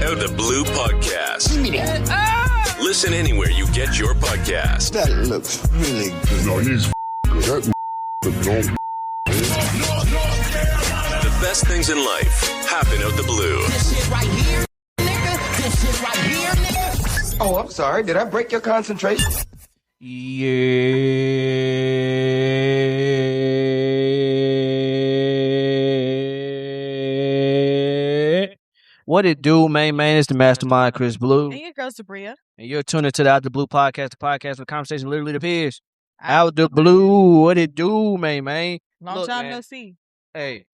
Out the Blue podcast. Listen anywhere you get your podcast. That looks really good. No, he's good. That The best things in life happen out the blue. This shit right here, nigga. This shit right here, nigga. Oh, I'm sorry. Did I break your concentration? Yeah. What it do, man? It's the Mastermind, Chris Blue. And your girl, Sabria. And you're tuning to the Out the Blue podcast, the podcast where conversation literally appears. Out the Blue. What it do, man? Long Look, time man. no see. Hey,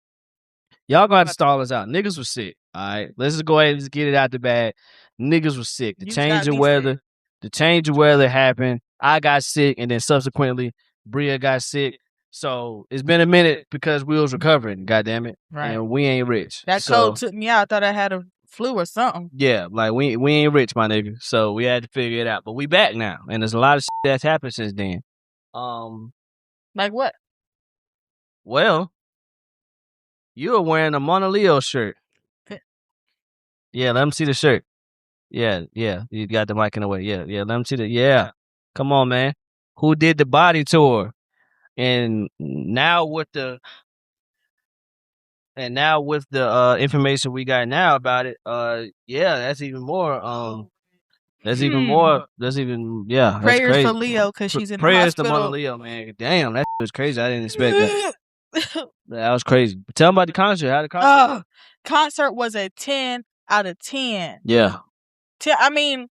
y'all gonna have to stall us out. Niggas was sick. All right, let's just go ahead and just get it out the bag. Niggas was sick. The You change got of me weather. sick. The change of weather happened. I got sick, and then subsequently, Bria got sick. So it's been a minute because we was recovering. Goddamn it, Right. and we ain't rich. That So, cold took me out. I thought I had a flu or something. yeah, like we ain't rich, my nigga. So we had to figure it out. But we back now, and there's a lot of shit that's happened since then. Like what? Well, you were wearing a Mona Leo shirt. Yeah, let me see the shirt. Yeah. You got the mic in the way. Yeah. Let me see the. Yeah. Come on, man. Who did the body tour? And now with the information we got now about it, yeah, that's even more. That's even more. That's even yeah. That's Prayers crazy. for Leo because she's in the Prayers to hospital. Mona Leo, man. Damn, that was crazy. I didn't expect that. That was crazy. Tell them about the concert. How the concert? Concert was a 10 out of 10. Yeah. I mean,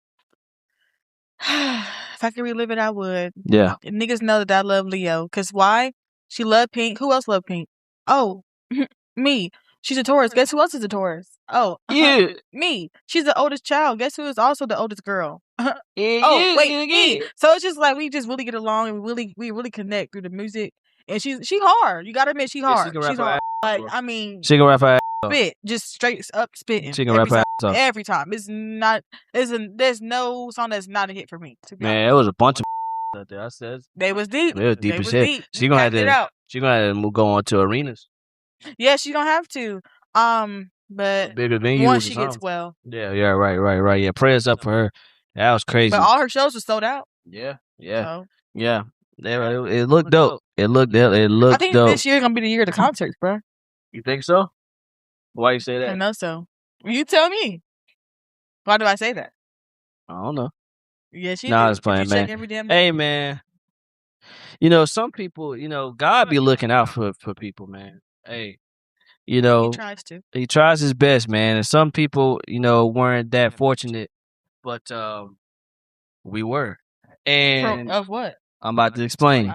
if I could relive it, I would. Yeah. Niggas know that I love Leo. Because why? She loved Pink. Who else loved Pink? Oh, me. She's a Taurus. Guess who else is a Taurus? Oh, Yeah. me. She's the oldest child. Guess who is also the oldest girl? Yeah. Me. So it's just like we just really get along and we really connect through the music. And she hard. You gotta admit she Yeah, she hard. can rap She's her hard. ass Like off. I mean, She can rap her ass off. spit, just straight up spitting. She can rap her ass off. Every time. It's not. There's no song that's not a hit for me. To be honest. Man, it was a bunch of out there. I said They was deep. it was deep They as was shit. deep. She gonna have Packed it to. out. She gonna have to go on to arenas, Yeah, she gonna have to. But bigger venues. once or she gets something. well. Yeah. Right. Yeah, prayers up for her. That was crazy. But all her shows were sold out. Yeah. So It looked dope. It looked I think dope. this year gonna be the year of the concerts, bro. You think so? Why you say I that? know so. You tell me. Why do I say that? I don't know. Yeah, she. Nah, I do. was playing, You check man. every damn day. Hey, man. Some people, God be looking out for people, man. Hey, He tries to. he tries his best, man. And some people, weren't that fortunate, but we were. And Of what? I'm about to explain.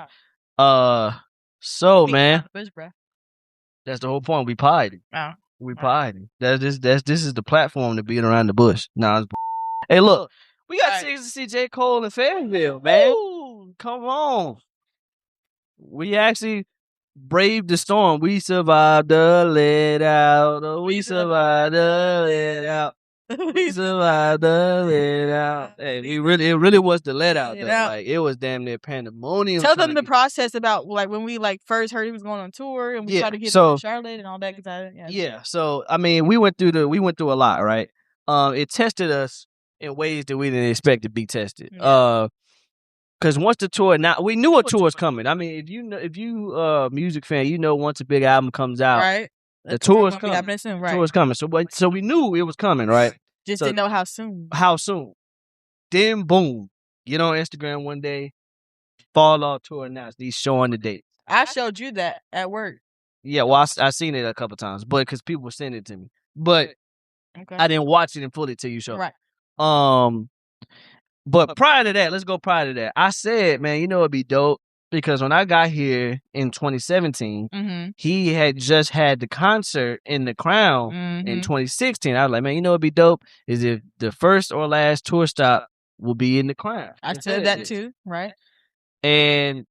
Wow. So, Beating man, out the bush, bro. that's the whole point. We pied. Oh. We pied. This is the platform to beat around the bush. Nah, hey, look, we got Alright. tickets to see J. Cole in Fayetteville, man. Ooh. Come on. We actually braved the storm. We survived the let out. Oh, we survived the let out. We survived the let out. Hey, it really was the let out though. Let out. Like it was damn near pandemonium. Tell trying them to the get- process about like when we like first heard he was going on tour and we Yeah, tried to get so- him to Charlotte and all that. Yeah. So I mean, we went through a lot, right? It tested us in ways that we didn't expect to be tested. Yeah. Because once the tour, now we knew a tour was coming. I mean, if you music fan, once a big album comes out, Right. the tour is gonna be coming. happening soon, The right? tour is coming. So we knew it was coming, right? Just so- didn't know how soon. How soon? Then boom, get on Instagram one day, Falloff tour announced. He's showing the date. I showed you that at work. Yeah, well, I seen it a couple times, but because people were sending it to me, but Okay. I didn't watch it and fully till you showed. Right. But prior to that, let's go prior to that. I said, man, it'd be dope because when I got here in 2017, Mm-hmm. he had just had the concert in the Crown in 2016. I was like, man, it'd be dope is if the first or last tour stop will be in the Crown. I said that too, right? And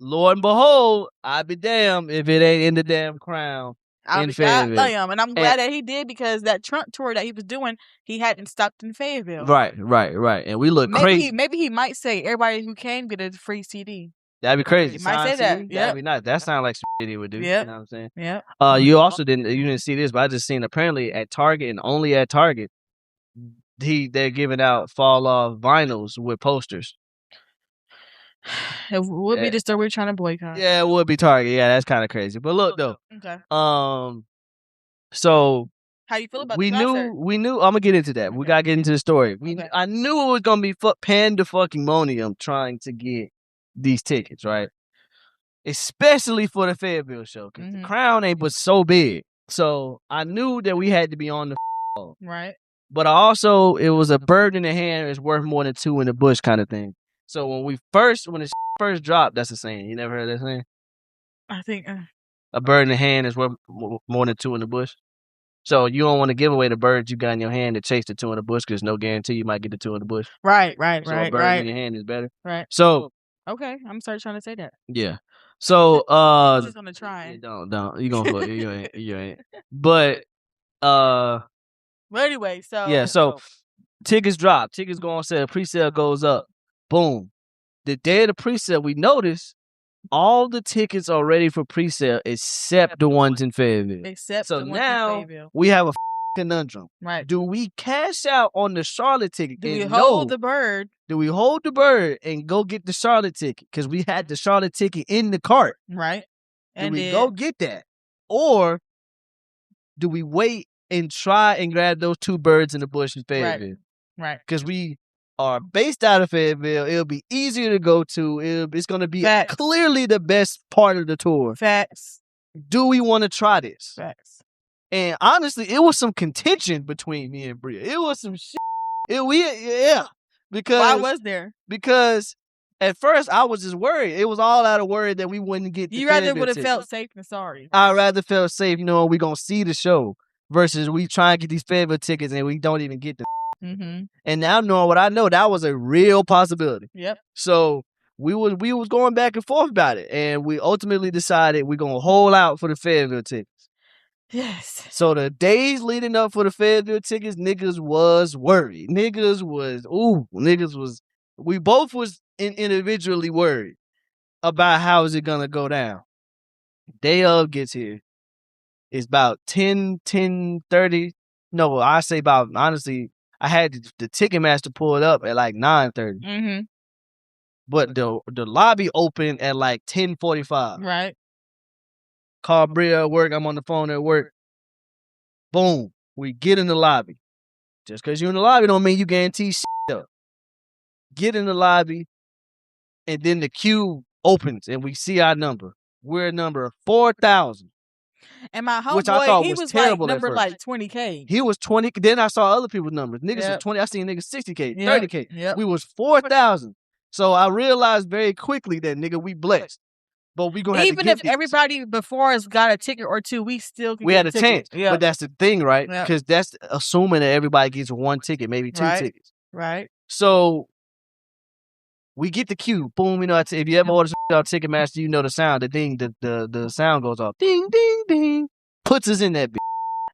Lord and behold, I'd be damned if it ain't in the damn Crown. In Fayetteville. And I'm glad that he did because that Trump tour that he was doing, he hadn't stopped in Fayetteville. Right. And we look crazy. Maybe he might say everybody who came get a free CD. That'd be crazy. He might say Sign that. CD? Yep. That'd be nice. That sounds like some shit he would do. Yep. You know what I'm saying? Yeah. You didn't see this, but I just seen apparently at Target and only at Target, they're giving out Falloff vinyls with posters. It would be the store we're trying to boycott. Yeah, it would be Target. Yeah, that's kind of crazy. But look though. Okay. So how you feel about we the concert? we knew. I'm gonna get into that. Okay. We gotta get into the story. I knew it was gonna be pandemonium trying to get these tickets, right? Especially for the Fayetteville show, because the Crown ain't but so big. So I knew that we had to be on the phone. Right. But also, it was a bird in the hand is worth more than two in the bush kind of thing. So when it first dropped, that's the saying. You never heard that saying? I think a bird in the hand is worth more than two in the bush. So you don't want to give away the birds you got in your hand to chase the two in the bush, because no guarantee you might get the two in the bush. Right. So a bird in your hand is better. Right. So okay, I'm sorry trying to say that. Yeah. So I'm just gonna try. Don't. You gonna fuck you ain't. But Well, anyway, so yeah. So tickets drop. Tickets go on sale. Pre-sale goes up. Boom. The day of the pre-sale, we notice all the tickets are ready for pre-sale except the ones in Fayetteville. So now we have a conundrum. Right. Do we cash out on the Charlotte ticket? Do we hold the bird? Do we hold the bird and go get the Charlotte ticket? Because we had the Charlotte ticket in the cart. Right. Do we go get that? Or do we wait and try and grab those two birds in the bush in Fayetteville? Right. Because we are based out of Fayetteville. It'll be easier to go to. It's going to be clearly the best part of the tour. Facts. Do we want to try this? Facts. And honestly, it was some contention between me and Bria. It was some shit. Because why was there? Because at first I was just worried. It was all out of worry that we wouldn't get. You rather would have felt safe than sorry. I rather felt safe, knowing we gonna see the show versus we try and get these Fayetteville tickets and we don't even get them. And now knowing what I know, that was a real possibility. Yep. So we was going back and forth about it, and we ultimately decided we're gonna hold out for the Fayetteville tickets. Yes. So the days leading up for the Fayetteville tickets, niggas was worried. We both was individually worried about how is it gonna go down. Day of gets here. It's about 10:30. No, I say about, honestly, I had the Ticketmaster pull it up at like 9:30. But the lobby opened at like 10:45. Right. Call Bria at work. I'm on the phone at work. Boom. We get in the lobby. Just because you're in the lobby don't mean you guarantee shit up. Get in the lobby, and then the queue opens, and we see our number. We're number 4,000. And my homeboy, which I thought he was terrible like number like 20K. He was 20. Then I saw other people's numbers. Niggas was 20. I seen niggas 60K, 30K. Yep. We was 4,000. So I realized very quickly that, nigga, we blessed. But we gonna have even to if everybody before us got a ticket or two, we still can had a chance. Yep. But that's the thing, right? Yep. Because that's assuming that everybody gets one ticket, maybe two tickets. Right. So we get the queue. Boom. You know, if you ever order something on Ticketmaster, you know the sound. The ding, the sound goes off. Ding, ding, ding. Puts us in that bitch.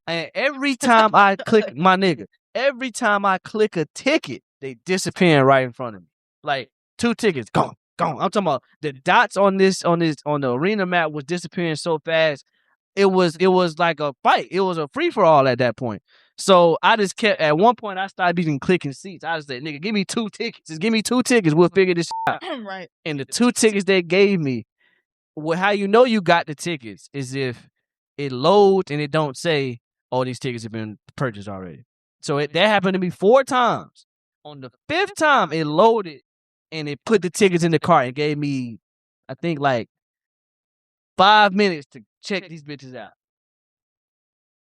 And every time I click, my nigga, every time I click a ticket, they disappear right in front of me. Like 2 tickets, gone. I'm talking about the dots on the arena map was disappearing so fast. It was like a fight. It was a free for all at that point. So I just kept. At one point, I started even clicking seats. I just said, "Nigga, give me 2 tickets. Just give me 2 tickets. We'll figure this out." Right. And the 2 tickets they gave me, how you know you got the tickets is if it loads and it don't say, "Oh, these tickets have been purchased already." So that happened to me 4 times. On the 5th time, it loaded. And it put the tickets in the cart and gave me, I think, like 5 minutes to check these bitches out.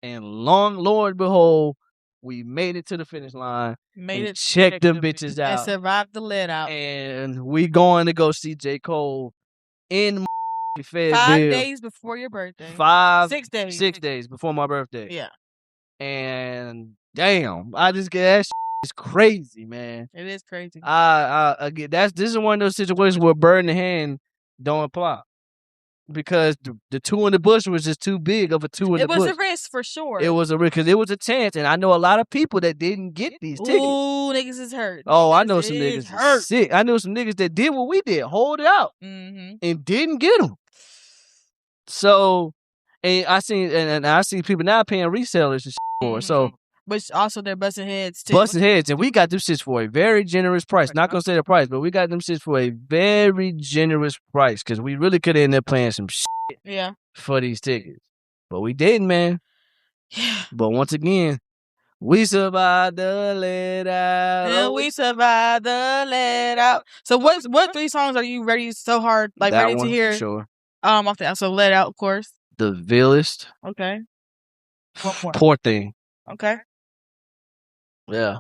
And lo and behold, we made it to the finish line. Checked them bitches out. And survived the let out. And we going to go see J. Cole in Fayetteville. 5 days before your birthday. 6 days. 6 days before my birthday. Yeah. And damn, I just get that shit. It's crazy, man. It is crazy. Again, this is one of those situations where bird in the hand don't apply, because the 2 in the bush was just too big of a 2 in the bush. It was a risk for sure. It was a risk because it was a chance, and I know a lot of people that didn't get these tickets. Ooh, niggas is hurt. Oh, I know some niggas hurt. Sick. I know some niggas that did what we did, hold it out, and didn't get them. So, and I see people now paying resellers and shit for it. So. Which also they're busting heads too. Busting heads, and we got them shits for a very generous price. Not gonna say the price, but we got them shits for a very generous price because we really could end up paying some shit Yeah. for these tickets, but we didn't, man. Yeah. But once again, we survived the let out. And we survived the let out. So what 3 songs are you ready so hard like that ready one, to hear? Sure. Off the so let out, of course. The Villist. Okay. One more. Poor Thing. Okay. Yeah.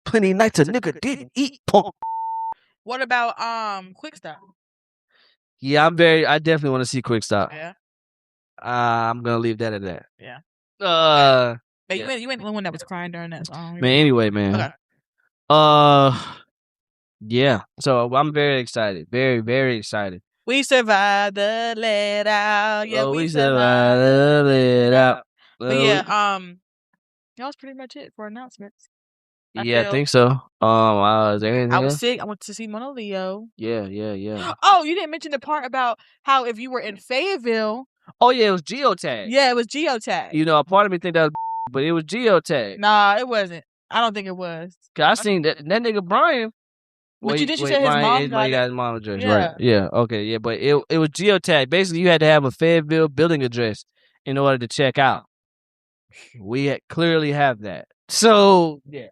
Plenty of nights a nigga didn't eat punk. What about Quick Stop? Yeah, I definitely want to see Quick Stop. Yeah. I'm gonna leave that at that. Yeah. But you ain't the one that was crying during that song. Man, anyway, man. Okay. Yeah. So I'm very excited. Very, very excited. We survived the let out. Yeah, we survived the let out. But yeah, that was pretty much it for announcements. I think so. Is there anything I was else? sick. I went to see Mona Leo. Yeah. Oh, you didn't mention the part about how if you were in Fayetteville. Oh yeah, it was geotag. Yeah, it was geotag. You know, a part of me think that was, but it was geotag. Nah, it wasn't. I don't think it was. Cause I seen that nigga Brian. But you said his mom got his mom address, Yeah. right? Yeah, okay, yeah, but it was geotag. Basically, you had to have a Fayetteville building address in order to check out. We clearly have that, so yeah,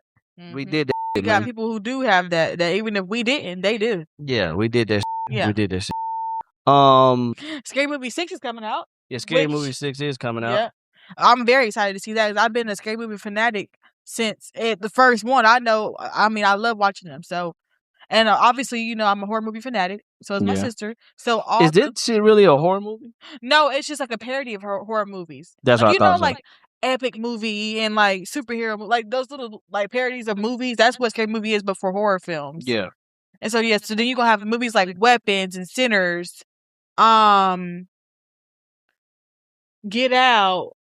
we did that. We got people who do have that. That even if we didn't, they do. Yeah, we did that. Yeah, we did that. Scary Movie 6 is coming out. Yeah, Scary Movie 6 is coming out. Yeah, I'm very excited to see that. 'Cause I've been a Scary Movie fanatic since the first one. I know. I mean, I love watching them. So. And obviously, you know, I'm a horror movie fanatic. So is my sister. So is this shit really a horror movie? No, it's just like a parody of horror movies. That's like, what I thought. You know, like epic movie and like superhero, like those little like parodies of movies. That's what Scary Movie is, but for horror films. Yeah. And so so then you gonna have movies like Weapons and Sinners, Get Out.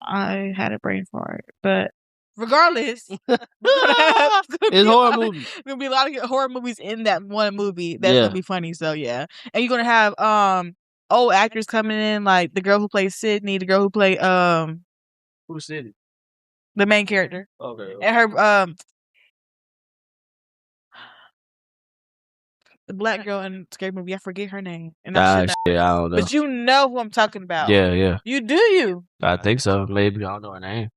I had a brain fart, but. Regardless, it's horror movies. There'll be a lot of horror movies in that one movie. That's gonna be funny. So yeah, and you're gonna have old actors coming in, like the girl who plays Sydney, the girl who played who's Sydney? The main character. Okay. And her the black girl in Scary Movie. I forget her name. And I don't know. But you know who I'm talking about. Yeah. You do you? I think so. Maybe I don't know her name.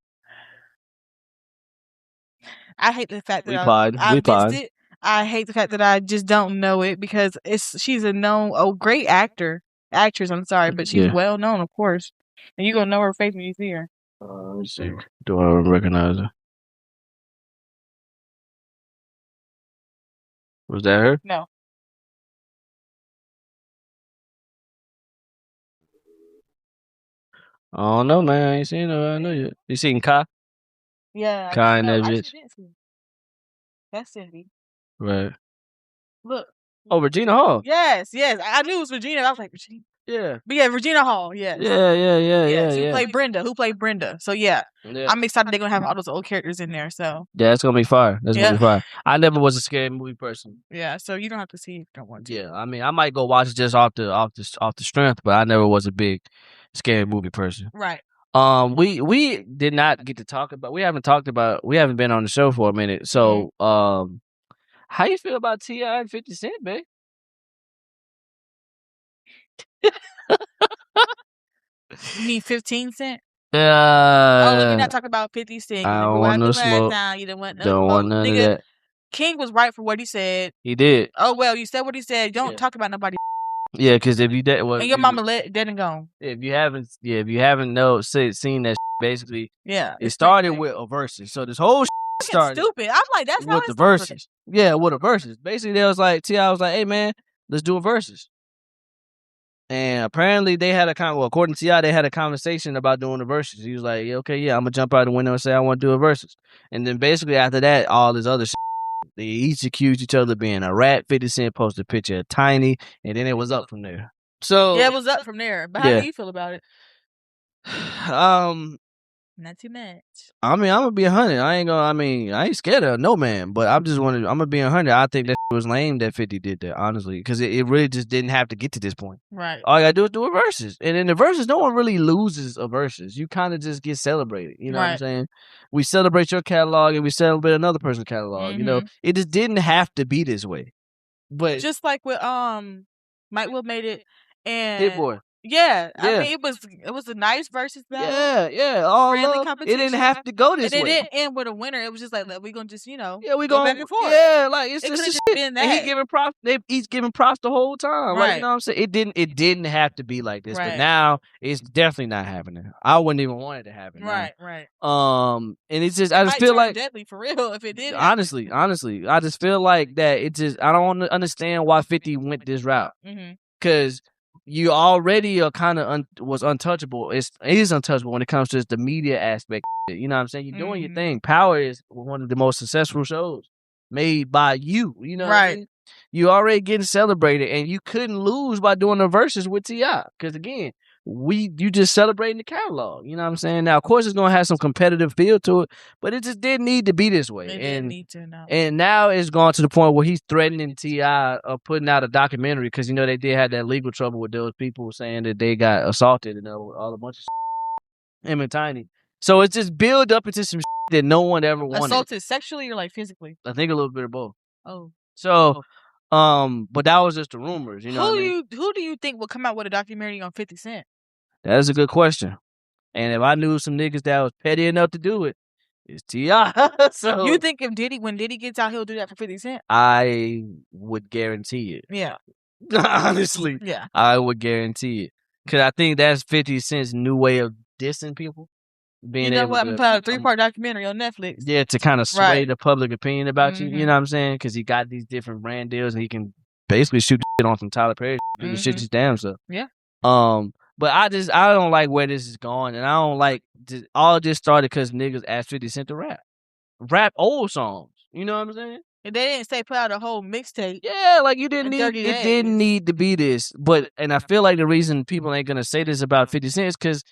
I hate the fact that I missed it. I hate the fact that I just don't know it because she's a great actress. I'm sorry, but she's well known, of course, and you're gonna know her face when you see her. Let's see. Do I recognize her? Was that her? No. I don't know, man. I ain't seen her. I know you. You seen Kai? Yeah. Kai and that bitch. That's Cindy. Right. Look. Oh, Regina Hall. Yes. I knew it was Regina. I was like, Regina. Yeah. But yeah, Regina Hall. Yes. Yeah. Who played Brenda. So yeah. I'm excited they're gonna have all those old characters in there. So yeah, it's gonna be fire. Gonna be fire. I never was a scary movie person. Yeah, so you don't have to see if you don't want to. Yeah, I mean, I might go watch it just off the strength, but I never was a big scary movie person. Right. We did not get to talk about. We haven't been on the show for a minute. So, how you feel about T.I. and 50 Cent, babe? You mean 15 Cent? Let me not talk about 50 Cent. I don't want no smoke. You don't want none of that. King was right for what he said. He did. Oh well, you said what he said. Don't talk about nobody. Yeah, because if you did, and your mama dead and gone. If you haven't seen that, basically, it started with a verses. So this whole started stupid. I'm like, that's with the verses. Yeah, with the verses. Basically, they was like, T.I. was like, hey man, let's do a verses. And apparently they had according to T.I., they had a conversation about doing the verses. He was like, okay, yeah, I'm gonna jump out the window and say I want to do a verses. And then basically after that, all this other they each accused each other of being a rat. 50 Cent posted a picture of Tiny, and then it was up from there. So yeah, it was up from there. But how do you feel about it? Not too much. I mean, I'm gonna be 100. I ain't scared of no man, but I'm gonna be 100. I think that was lame that 50 did that, honestly, because it really just didn't have to get to this point. Right. All you gotta do is do a versus, and in the versus, no one really loses a versus. You kind of just get celebrated. You know what I'm Right. saying? We celebrate your catalog and we celebrate another person's catalog. You know, it just didn't have to be this way. But just like with Mike Will made it and Hit Boy. Yeah, I Yeah. mean it was a nice versus battle. Yeah, all Friendly love. It competition. didn't have to go And this it way. didn't end with a winner. It was just like we gonna just Yeah, we go going back and forth. Yeah, like it's It just could've the just shit. been And he that. giving props. He's giving props the whole time. Like, you Right. know what I'm saying? It didn't have to be like this, but Right. now it's definitely not happening. I wouldn't even want it to happen. now. Right. And it's just I just Might feel turn like deadly for real if it did. happen. honestly, I just feel like that it just I don't understand why 50 went this route. Mhm. Because you already are kind of was untouchable. It is untouchable when it comes to just the media aspect. You know what I'm saying? You're doing your thing. Power is one of the most successful shows made by you. You know what I Right. mean? You already getting celebrated, and you couldn't lose by doing the verses with T.I. Because again, you just celebrating the catalog. You know what I'm saying? Now, of course, it's gonna have some competitive feel to it, but it just didn't need to be this way. It didn't need to. No. And now it's gone to the point where he's threatening T.I. of putting out a documentary because you know they did have that legal trouble with those people saying that they got assaulted and all a bunch of shit. Him and Tiny. So it's just build up into some shit that no one ever wanted. Assaulted sexually or like physically? I think a little bit of both. Oh. So, but that was just the rumors. You know what I mean? Who do you think will come out with a documentary on 50 Cent? That is a good question. And if I knew some niggas that was petty enough to do it, it's T.I. So You think when Diddy gets out, he'll do that for 50 Cent? I would guarantee it. Yeah. Honestly. Yeah. I would guarantee it. Because I think that's 50 Cent's new way of dissing people. Being You know able what? I'm to put out a 3-part documentary on Netflix. Yeah, to kind of sway Right. the public opinion about you. Mhm. You know what I'm saying? Because he got these different brand deals and he can basically shoot the shit on some Tyler Perry. Do the shit just damn stuff. Yeah. But I don't like where this is going, and I don't like all this started because niggas asked 50 Cent to rap old songs. You know what I'm saying? And they didn't say put out a whole mixtape. Yeah, like you didn't In need 30 it days. didn't need to be this. But and I feel like the reason people ain't gonna say this about 50 Cent is because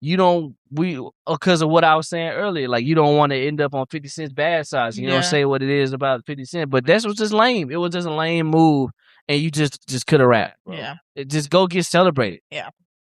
because of what I was saying earlier. Like you don't want to end up on 50 Cent's bad side. So you Yeah. don't say what it is about 50 Cent. But that was just lame. It was just a lame move, and you just could have rapped. Bro. Yeah. Just go get celebrated.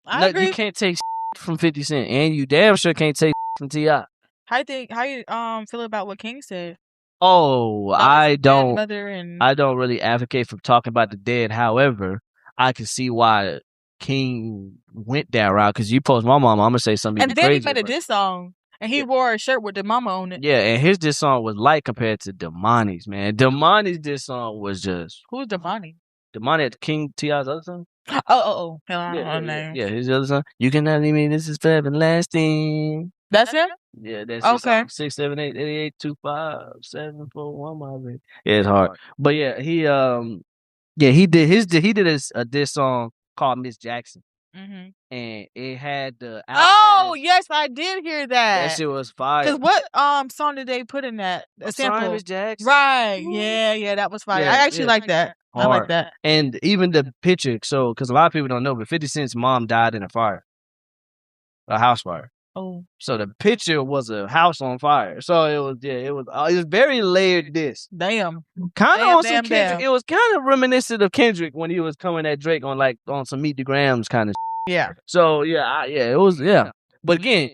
I agree. You can't take from 50 Cent, and you damn sure can't take from T.I. How you feel about what King said? Oh, About I his dead don't. mother and I don't really advocate for talking about the dead. However, I can see why King went that route. Because you post my mama, I'm gonna say something and even then he crazy. made a diss song and he wore a shirt with the mama on it. Yeah, and his diss song was light compared to Damani's, man. Damani's diss song was just Who's Devani? Damani at King T.I.'s other song. Oh. Hell, I don't know her name. Yeah, his other song. You cannot leave me. This is forever lasting. That's him? Yeah, that's Okay. 6, 7, 8, 88, 2, 5, 7, 4, 1, my bad. Yeah, it's hard. But yeah, he did a diss song called Miss Jackson. Mm-hmm. And it had the Oh, Outkast. yes, I did hear That that. shit was fire. Because what song did they put in that? A I'm sorry, sample. Miss Jackson. Right. Yeah, that was fire. Yeah, I actually yeah. like that. I like Hard. that. And even the picture, so because a lot of people don't know, but 50 Cent's mom died in a fire, a house fire. Oh. So the picture was a house on fire. So it was very layered. This Damn. kind of Damn, on some damn, Kendrick. damn. It was kind of reminiscent of Kendrick when he was coming at Drake on some Meet the Grams kind of. Yeah. So it was. But again,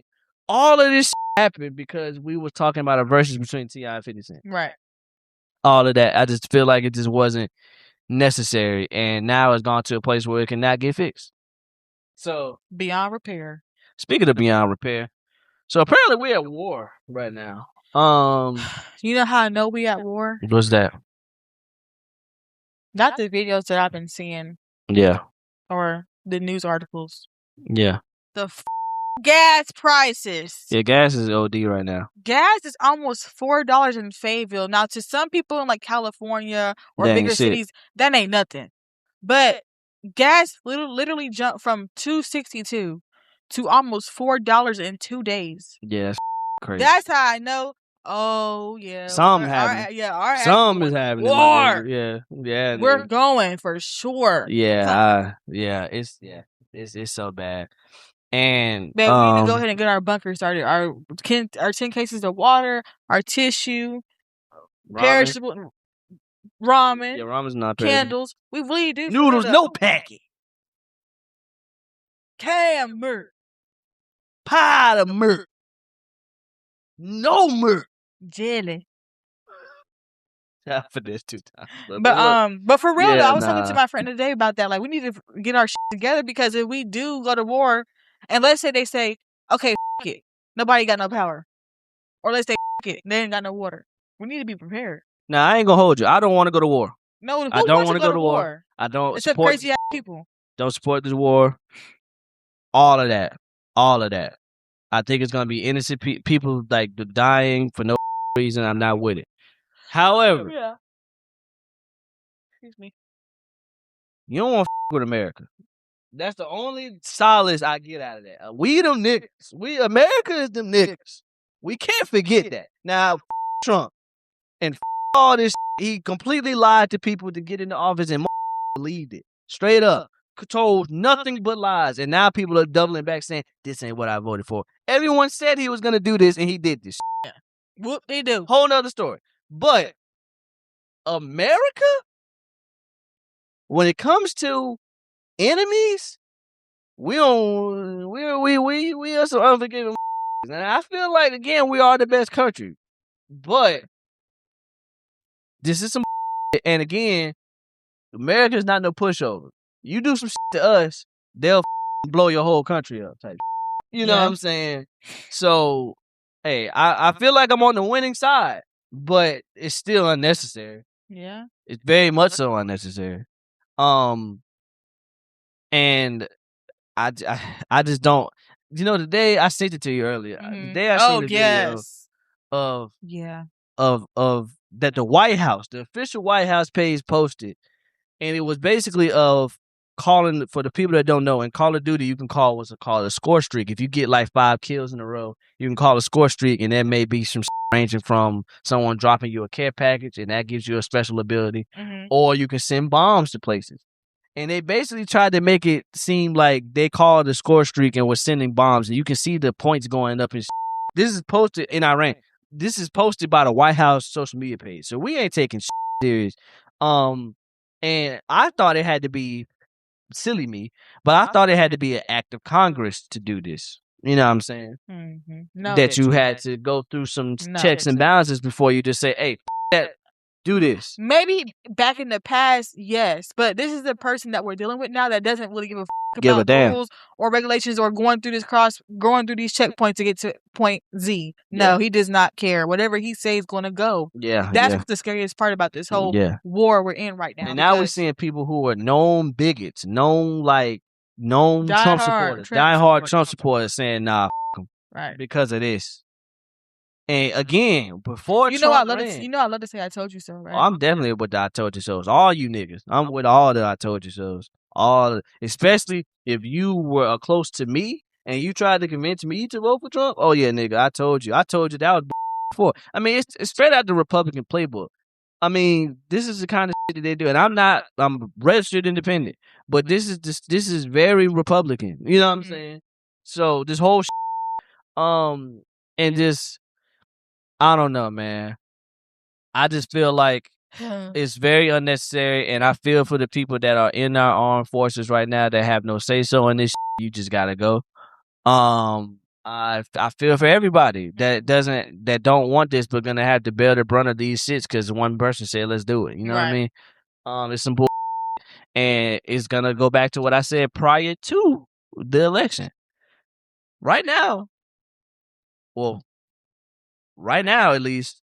all of this happened because we were talking about a versus between T.I. and 50 Cent. Right. All of that, I just feel like it just wasn't necessary, and now it's gone to a place where it cannot get fixed. So Beyond repair. speaking of beyond repair, so apparently we're at war right now. You know how I know we at war? What's that? Not the videos that I've been seeing Yeah, or the news articles. yeah, The gas prices. yeah. Gas is OD right now. Gas is almost $4 in Fayetteville. Now, to some people in like California or That ain't bigger shit. cities, that ain't nothing. But gas literally jumped from $2.62 to almost $4 in 2 days. Yeah, that's crazy. That's how I know. Oh yeah, Something happening. Our Some is happening. War. Yeah. We're going for sure. Yeah, it's so bad. And we need to go ahead and get our bunker started. Our 10 cases of water, our tissue, perishable ramen. Yeah, ramen's not perishable. Candles. We really do. Noodles, no packet. Camber. Pot of milk. No milk. Jelly. For this 2 times. But for real though, I was talking to my friend today about that. Like, we need to get our shit together, because if we do go to war, and let's say they say, okay, f it, nobody got no power, or let's say f it, they ain't got no water. We need to be prepared. Nah, I ain't gonna hold you. I don't want to go to war. No, I don't want to go to war. I don't Except support crazy ass people. Don't support this war. All of that. I think it's gonna be innocent people like dying for no reason. I'm not with it. However, Excuse me. you don't want to with America. That's the only solace I get out of that. We them niggas. America is them niggas. We can't forget that. Now, Trump and all this, he completely lied to people to get into office and believed it. Straight up. Told nothing but lies. And now people are doubling back saying, this ain't what I voted for. Everyone said he was going to do this, and he did this. Yeah. Whoop, they do. Whole nother story. But America, when it comes to enemies, we are some unforgiving. And I feel like, again, we are the best country. But this is some and again, America's not no pushover. You do some to us, they'll blow your whole country up type. You know what I'm saying? So, hey, I feel like I'm on the winning side, but it's still unnecessary. Yeah. It's very much so unnecessary. And I just don't. You know, the day I sent it to you earlier. The day I seen the video of that the White House, the official White House page posted, and it was basically of calling, for the people that don't know, in Call of Duty you can call what's called a score streak. If you get like 5 kills in a row, you can call a score streak, and that may be some ranging from someone dropping you a care package, and that gives you a special ability, or you can send bombs to places. And they basically tried to make it seem like they called a score streak and was sending bombs, and you can see the points going up. And this is posted in Iran. This is posted by the White House social media page, so we ain't taking serious. And I thought it had to be, silly me, but I thought it had to be an act of Congress to do this. You know what I'm saying? No, that you had to go through some checks and balances before you just say, hey, that, do this. Maybe back in the past, yes, but this is the person that we're dealing with now that doesn't really give a damn. rules or regulations or going through these checkpoints to get to point Z. No, he does not care. Whatever he says is going to go. Yeah, that's what's the scariest part about this whole war we're in right now. And now we're seeing people who are known bigots, known Trump supporters, diehard Trump supporters saying, nah, f*** 'em, right, because of this. And again, before I Trump love ran, I love to say I told you so, right? I'm definitely with the I told you so's. All you niggas. I'm with all the I told you so's. Especially if you were close to me and you tried to convince me to vote for Trump. Oh yeah, nigga, I told you that was before. I mean, it's straight out the Republican playbook. I mean, this is the kind of shit that they do. And I'm registered independent, but this is very Republican. You know what I'm saying? So this whole and just, I don't know, man. I just feel like it's very unnecessary, and I feel for the people that are in our armed forces right now that have no say so in this. You just gotta go. I feel for everybody that don't want this, but gonna have to bear the brunt of these shits because one person said let's do it. You know what I mean? It's some bull, and it's gonna go back to what I said prior to the election. Right now, at least,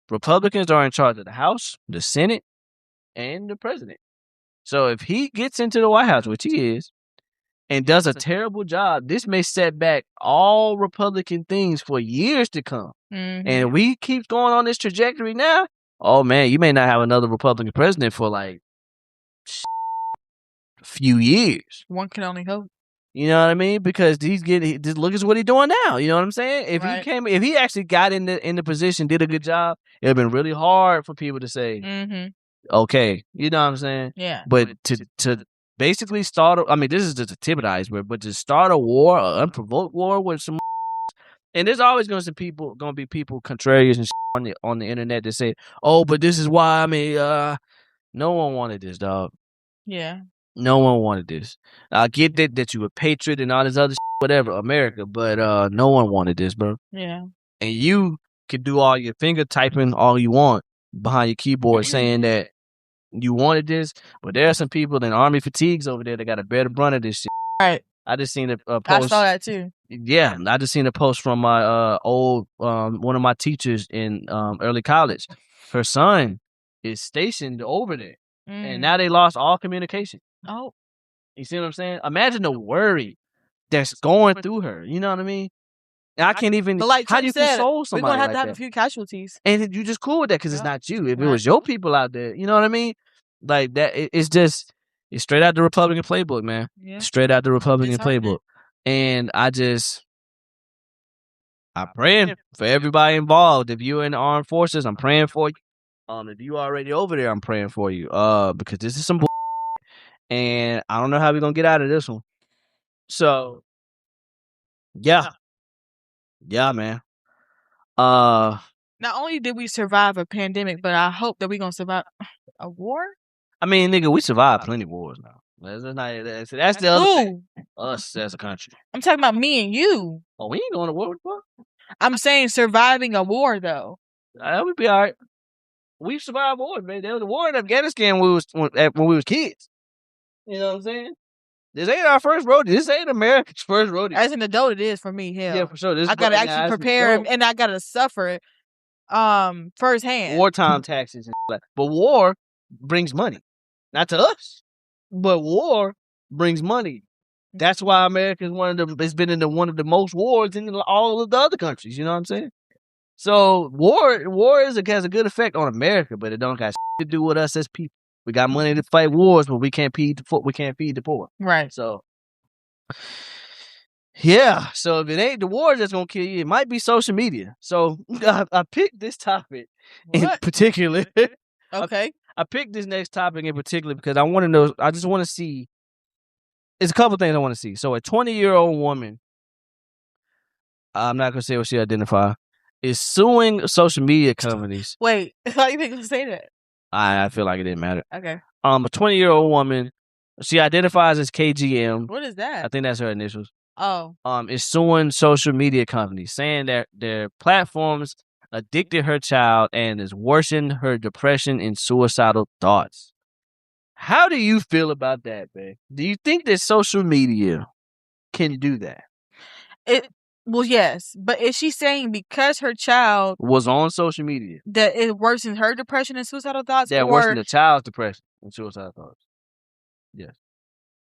Republicans are in charge of the House, the Senate, and the president. So if he gets into the White House, which he is, and does a terrible job, this may set back all Republican things for years to come. And if we keep going on this trajectory now, oh man, you may not have another Republican president for like a few years. One can only hope. You know what I mean? Because look at what he's doing now. You know what I'm saying? If he actually got in the position, did a good job, it'd been really hard for people to say, okay, you know what I'm saying? Yeah. But to basically start. I mean, this is just a tip of the iceberg, but to start a war, an unprovoked war with some. And there's always going to be people contrarians and on the internet that say, "Oh, but this is why." I mean, no one wanted this, dog. Yeah. No one wanted this. I get that you a patriot and all this other whatever, America, but no one wanted this, bro. Yeah. And you can do all your finger typing all you want behind your keyboard saying that you wanted this, but there are some people in army fatigues over there that got a better run of this shit. Right. I just seen a post. I saw that too. Yeah, I just seen a post from my old one of my teachers in early college. Her son is stationed over there, and now they lost all communication. Oh, you see what I'm saying? Imagine the worry that's going through her. You know what I mean? And I can't even. But like how do you console we're somebody gonna have like to have that? a few casualties. And you just cool with that because it's not you. If it Right. was your people out there, you know what I mean? Like that, it's straight out the Republican playbook, man. Yeah. Straight out the Republican Disheartening. playbook. And I'm praying for everybody involved. If you're in the armed forces, I'm praying for you. If you already over there, I'm praying for you. Because this is some and I don't know how we're gonna get out of this one. So, yeah, man. Not only did we survive a pandemic, but I hope that we're gonna survive a war. I mean, nigga, we survived plenty of wars now. That's the other thing. Us as a country. I'm talking about me and you. Oh, we ain't going to war with fuck. I'm saying surviving a war though. That would be all right. We survived wars, man. There was a war in Afghanistan when we was kids. You know what I'm saying? This ain't our first rodeo. This ain't America's first rodeo. As an adult, it is for me. Hell, yeah, for sure. I gotta actually prepare, and I gotta suffer firsthand. Wartime taxes and stuff. But war brings money. Not to us, but war brings money. That's why America is it's been in one of the most wars in all of the other countries. You know what I'm saying? So war has a good effect on America, but it don't got to do with us as people. We got money to fight wars, but we can't feed the poor. Right. So yeah. So if it ain't the war that's gonna kill you, it might be social media. So I picked this topic in particular. Okay. I picked this next topic in particular because I want to know. I just want to see. It's a couple things I want to see. So a 20-year-old woman, I'm not gonna say what she identifies, is suing social media companies. Wait, how you think gonna say that? I feel like it didn't matter. Okay. A 20-year-old woman, she identifies as KGM. What is that? I think that's her initials. Oh. Is suing social media companies, saying that their platforms addicted her child and is worsening her depression and suicidal thoughts. How do you feel about that, babe? Do you think that social media can do that? Well, yes, but is she saying because her child was on social media that it worsens her depression and suicidal thoughts? That worsened the child's depression and suicidal thoughts. Yes.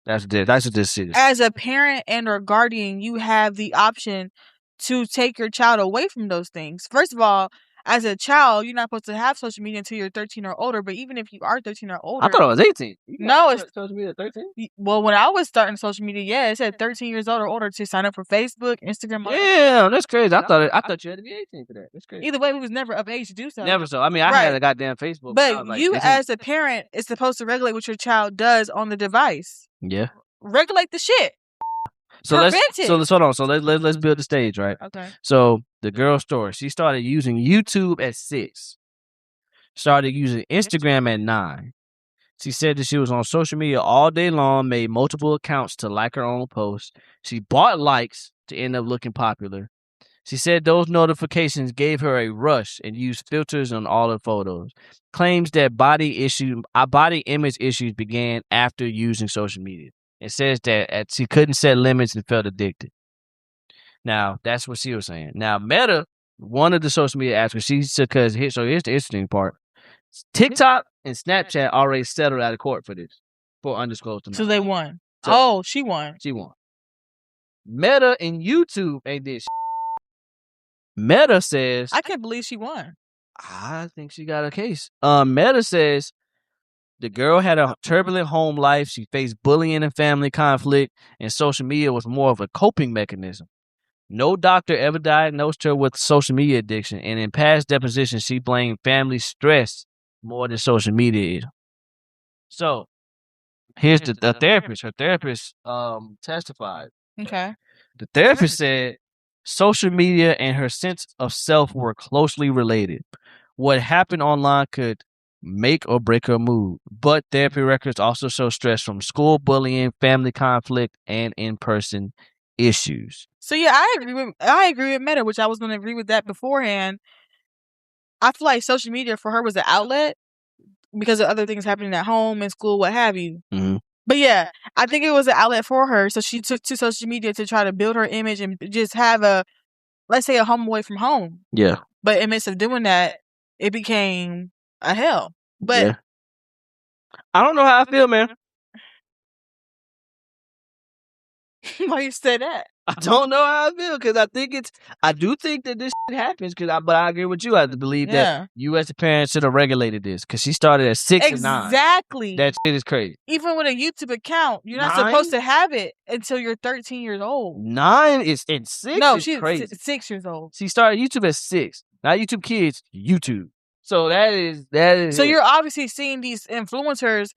That's what this is. As a parent and or guardian, you have the option to take your child away from those things. First of all, as a child, you're not supposed to have social media until you're 13 or older. But even if you are 13 or older, I thought I was 18. No, it's social media 13. Well, when I was starting social media, yeah, it said 13 years old or older to sign up for Facebook, Instagram. Yeah, that's crazy. I thought you had to be 18 for that. That's crazy. Either way, we was never of age to do so. Never so. I mean, I had a goddamn Facebook. But you, as a parent, is supposed to regulate what your child does on the device. Yeah. Regulate the shit. So let's hold on. So let's build the stage, right? Okay. So the girl's story. She started using YouTube at 6. Started using Instagram at 9. She said that she was on social media all day long, made multiple accounts to like her own posts. She bought likes to end up looking popular. She said those notifications gave her a rush and used filters on all her photos. Claims that body image issues began after using social media. It says that she couldn't set limits and felt addicted. Now, that's what she was saying. Now, Meta, one of the social media apps, so here's the interesting part. TikTok and Snapchat already settled out of court for this, for undisclosed amount. So they won. So, she won. She won. Meta and YouTube ain't this. Meta says, I can't believe she won. I think she got a case. Meta says the girl had a turbulent home life. She faced bullying and family conflict, and social media was more of a coping mechanism. No doctor ever diagnosed her with social media addiction, and in past depositions, she blamed family stress more than social media is. So, Here's the therapist. Her therapist testified. Okay. The therapist said social media and her sense of self were closely related. What happened online could make or break her mood, but therapy records also show stress from school bullying, family conflict, and in-person issues. So yeah, I agree with Meta, which I was going to agree with that beforehand. I feel like social media for her was an outlet because of other things happening at home and school, what have you. Mm-hmm. But yeah, I think it was an outlet for her. So she took to social media to try to build her image and just have let's say, a home away from home. Yeah. But in midst of doing that, it became a hell. But yeah. I don't know how I feel, man. Why you say that? I don't know how I feel because I do think that this shit happens but I agree with you. I have to believe that you as a parent should have regulated this because she started at 6 and 9. Exactly. That shit is crazy. Even with a YouTube account, you're not supposed to have it until you're 13 years old. 9 is in 6. No, she's crazy. 6 years old. She started YouTube at 6. Not YouTube Kids, YouTube. So that is. So you're obviously seeing these influencers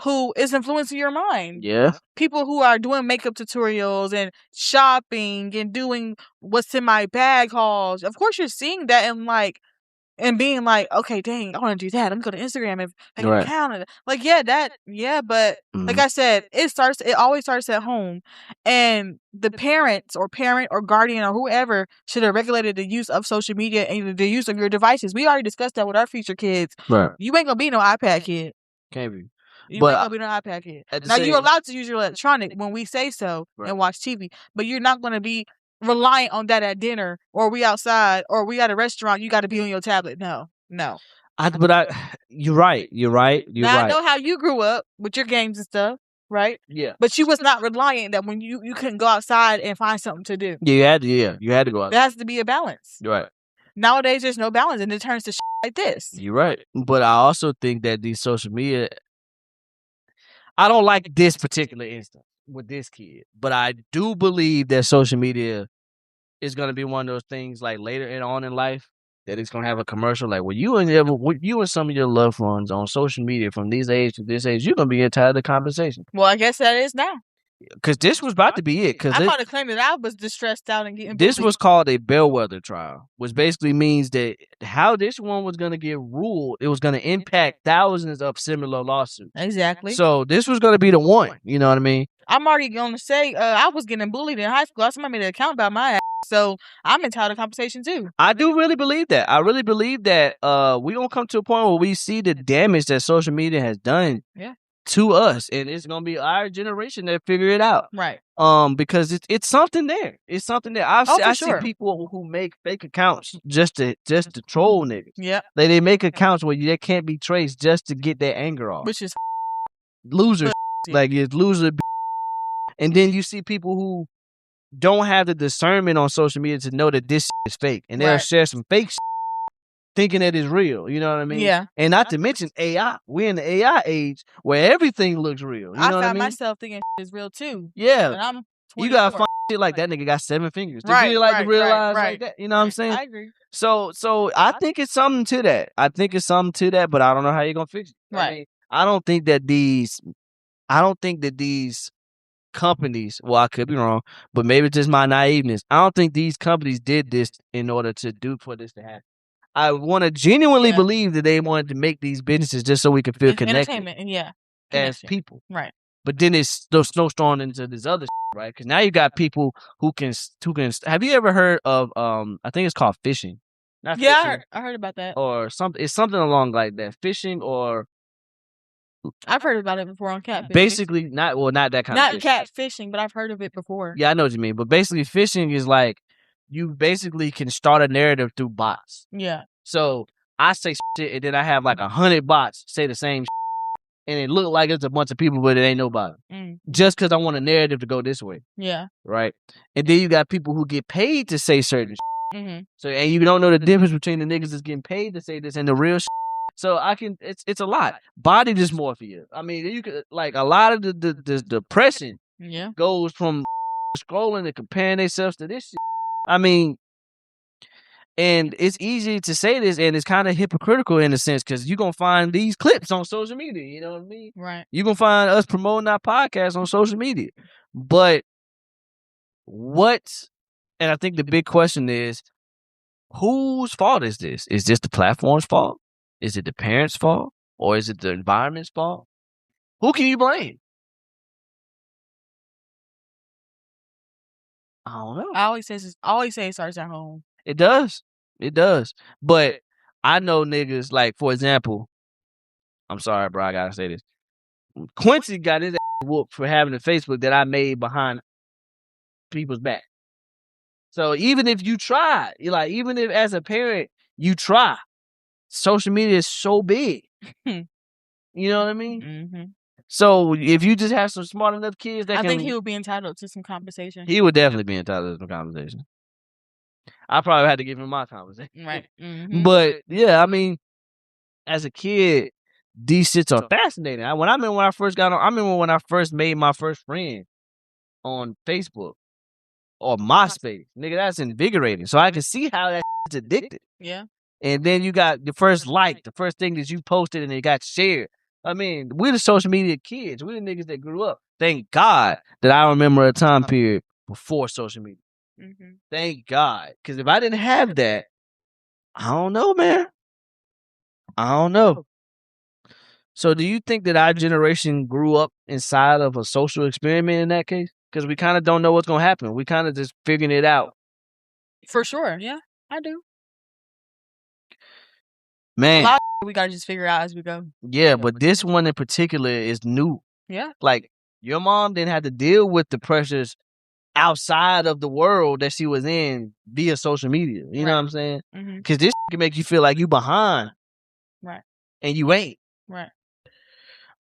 who is influencing your mind. Yeah. People who are doing makeup tutorials and shopping and doing what's in my bag hauls. Of course, you're seeing that and being like, okay, dang, I want to do that. I'm going to Instagram and make an account. Like, but like I said, it always starts at home. And the parent or guardian or whoever should have regulated the use of social media and the use of your devices. We already discussed that with our future kids. Right. You ain't going to be no iPad kid. Can't be. You ain't gonna be no iPad kid. Now you're allowed to use your electronic when we say so and watch TV, but you're not gonna be reliant on that at dinner or we outside or we at a restaurant. You got to be on your tablet. No. You're right. I know how you grew up with your games and stuff, right? Yeah. But you was not reliant that when you couldn't go outside and find something to do. Yeah, you had to go outside. There has to be a balance. Right. Nowadays, there's no balance, and it turns to shit like this. You're right, but I also think that these social media. I don't like this particular instance with this kid, but I do believe that social media is going to be one of those things like later on in life that it's going to have a commercial like when you and some of your loved ones on social media from this age to this age, you're going to be entitled to compensation. Well, I guess that is now. Because this was about to be it. I'm about to claim that I was distressed out and getting this was called a bellwether trial, which basically means that how this one was going to get ruled, it was going to impact thousands of similar lawsuits. Exactly. So this was going to be the one. You know what I mean? I'm already going to say I was getting bullied in high school. Somebody made an account about my ass. So I'm entitled to compensation too. I do really believe that. I really believe that we're going to come to a point where we see the damage that social media has done. Yeah. To us, and it's gonna be our generation that figure it out, right? Because it's something there. It's something there. I see people who make fake accounts just to troll niggas. Yeah, they make accounts where they can't be traced just to get their anger off, which is losers. Like it's loser. And then you see people who don't have the discernment on social media to know that this is fake, and they'll share some fake thinking that it's real, you know what I mean? Yeah. And not to mention AI. We're in the AI age where everything looks real. You know what I mean? I found myself thinking is real too. Yeah. And I'm 24. You gotta find shit like that nigga got 7 fingers. To really to realize like that. You know what I'm saying? I agree. So I think it's something to that. But I don't know how you're gonna fix it. Right. I mean, I don't think that these companies, well, I could be wrong, but maybe it's just my naiveness. I don't think these companies did this in order for this to happen. I want to genuinely believe that they wanted to make these businesses just so we can feel connected. Entertainment, and as people. Right. But then it's snowstorm into this other right? Because now you got people who can. Have you ever heard of, I think it's called phishing. Not phishing, I heard about that. Or something. It's something along like that. Phishing or. I've heard about it before on catfishing. Basically, not that kind of fishing. Not catfishing, but I've heard of it before. Yeah, I know what you mean. But basically, phishing is like, you basically can start a narrative through bots. Yeah. So I say shit, and then I have like 100 bots say the same shit, and it look like it's a bunch of people, but it ain't nobody. Just because I want a narrative to go this way. Yeah. Right? And then you got people who get paid to say certain shit. Mm-hmm. So, and you don't know the difference between the niggas that's getting paid to say this and the real shit. So it's a lot. Body dysmorphia. I mean, you could, like, a lot of the depression goes from scrolling and comparing themselves to this shit. I mean, And it's easy to say this, and it's kind of hypocritical in a sense, because you're going to find these clips on social media. You know what I mean? Right. You're going to find us promoting our podcast on social media. But and I think the big question is, whose fault is this? Is this the platform's fault? Is it the parents' fault? Or is it the environment's fault? Who can you blame? I don't know. I always say it starts at home. It does. It does. But I know niggas, like, for example, I'm sorry, bro, I gotta say this. Quincy got his ass whooped for having a Facebook that I made behind people's back. So even if you try, even if as a parent you try, social media is so big. You know what I mean? Mm-hmm. So if you just have some smart enough kids that I think he would be entitled to some compensation. He would definitely be entitled to some compensation. I probably had to give him my compensation. Right. Mm-hmm. But yeah, I mean, as a kid, these shits are fascinating. I remember when I first made my first friend on Facebook or MySpace. Nigga, that's invigorating. So I can see how that shit's addicted. Yeah. And then you got the first the first thing that you posted and it got shared. I mean, we're the social media kids. We're the niggas that grew up. Thank God that I remember a time period before social media. Mm-hmm. Thank God. Because if I didn't have that, I don't know, man. I don't know. So do you think that our generation grew up inside of a social experiment in that case? Because we kind of don't know what's going to happen. We kind of just figuring it out. For sure. Yeah, I do. Man. A lot of we got to just figure out as we go. Yeah, but this one in particular is new. Yeah. Like, your mom didn't have to deal with the pressures outside of the world that she was in via social media. You know what I'm saying? Because this can make you feel like you behind. Right. And you ain't. Right.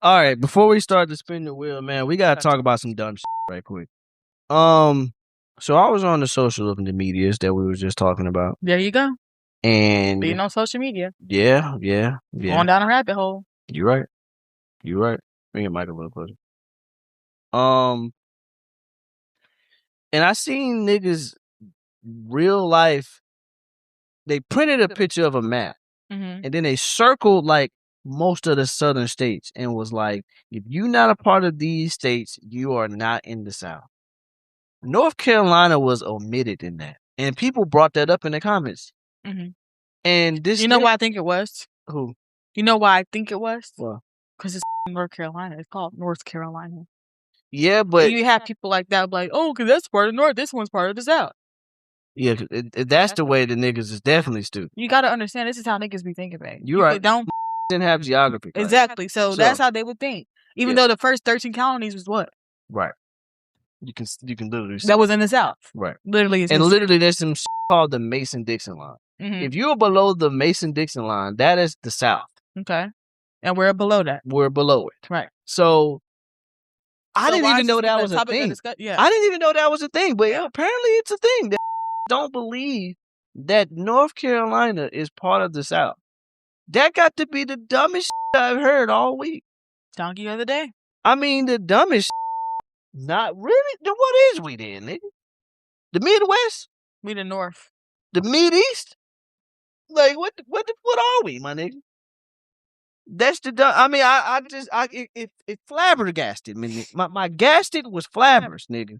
All right, before we start to spin the wheel, man, we gotta talk about some dumb shit right quick. So I was on the social medias that we were just talking about. There you go. And being on social media. Yeah. Going down a rabbit hole. You're right. Bring your mic a little closer. And I seen niggas real life. They printed a picture of a map, and then they circled like most of the southern states and was like, if you're not a part of these states, you are not in the South. North Carolina was omitted in that. And people brought that up in the comments. And this... You know why I think it was? Who? You know why I think it was? Well, because it's North Carolina. It's called North Carolina. Yeah, but... And you have people like that like, oh, because that's part of the North. This one's part of the South. Yeah, that's the way the niggas is definitely stupid. You got to understand, this is how niggas be thinking, babe. You're right. Don't didn't have geography class. Exactly. So that's how they would think. Even though the first 13 colonies was what? Right. You can literally see. That was in the South. Right. Literally. And literally there's some shit called the Mason-Dixon line. If you're below the Mason-Dixon line, that is the South. Okay. And we're below that. We're below it. Right. So I didn't even know that was a thing. Yeah. I didn't even know that was a thing, but apparently it's a thing. They don't believe that North Carolina is part of the South. That got to be the dumbest shit I've heard all week. Donkey of the day. I mean, the dumbest shit. Not really. Then what is we then, nigga? The Midwest? We the North. The Mid-East? Like, what are we, my nigga? That's the dumb. I mean, it flabbergasted me. My gasted was flabbers, nigga.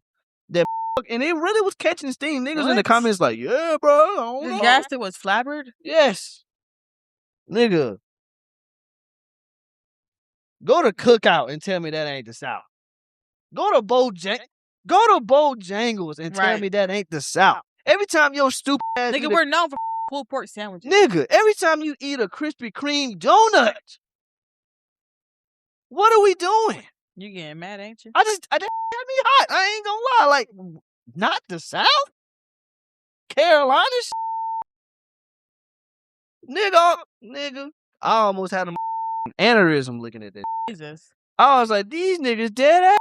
That and it really was catching steam. Niggas in the comments like, yeah, bro. I don't know. Gasted was flabbered? Yes. Nigga. Go to Cookout and tell me that ain't the South. Go to Bojangles and tell me that ain't the South. Every time your stupid ass... Nigga, we're known for pulled pork sandwiches. Nigga, every time you eat a Krispy Kreme donut, what are we doing? You getting mad, ain't you? I just got me hot. I ain't gonna lie. Like, not the South? Carolina Nigga. I almost had an aneurysm looking at that. Jesus. I was like, these niggas dead ass.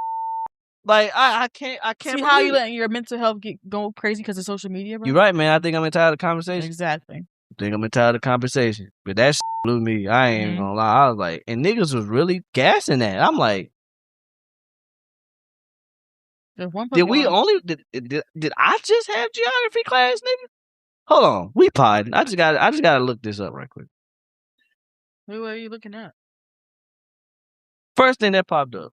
Like, I can't See how you letting your mental health go crazy because of social media, bro? You're right, man. I think I'm entitled to conversation. Exactly. I think I'm entitled to conversation. But that blew me. I ain't gonna lie. I was like, and niggas was really gassing that. I'm like, did I just have geography class, nigga? Hold on, we podding. I just gotta look this up right quick. What are you looking at? First thing that popped up.